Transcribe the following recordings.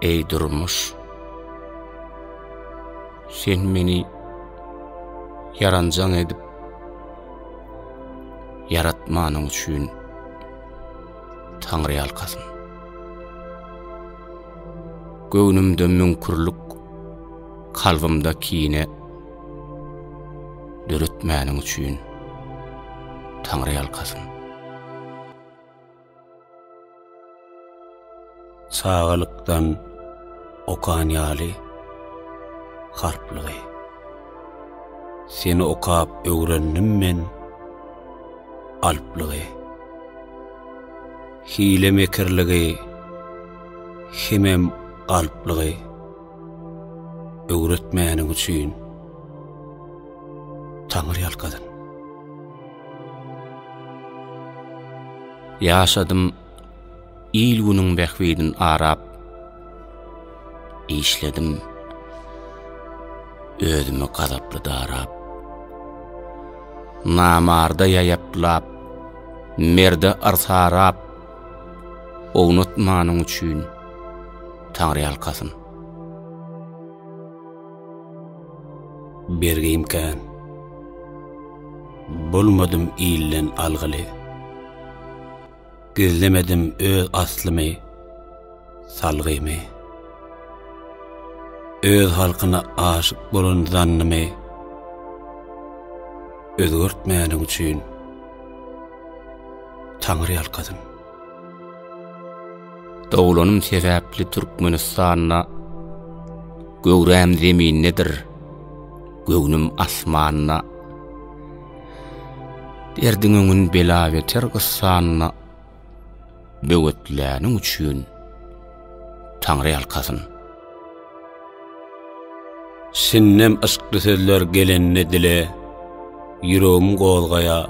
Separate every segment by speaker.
Speaker 1: Ey durmuş, sen meni yarancan edip yaratmanın üçün Tanrı alkasın. Göwnümde münkurluk, kalbimda kine dürütmäniň üçün Tanrı alkasın. Sağalıktan okanýaly harplygy. Seni okap öwrendim men alplygy. Hile mekirligi himem alplygy. Öwretmäniň üçün Tanrı alkadyn. Yaşadım il günüň bähwidin arap, işledim özümi gazaply darap. Namarda ýaýaplap, merde arsarap, ownatmanyň üçün Tanrı alkasyn. Berge imkan bulmadım illen algyly. Gizlemedim öz aslymy, salgymy. Öz halkyna aşyk bolan zannymy özgörtmäniň üçin Tanrı alkadym. Dowlanym sebäpli Türkmenistana göwräm zeminnedir, göwnüm asmanyna. Derdiň öňün bela we tergissanyna böwetläniň üçin Tanrı alkasyn. Sinnem aşkly sözler gelenine dile, yüreğim gozgaya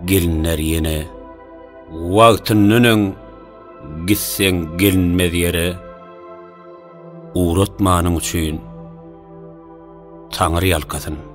Speaker 1: gelinler yene. Wagtynyň gitseň gelinmez yere, uğratmanyň üçin Tanrı alkasyn.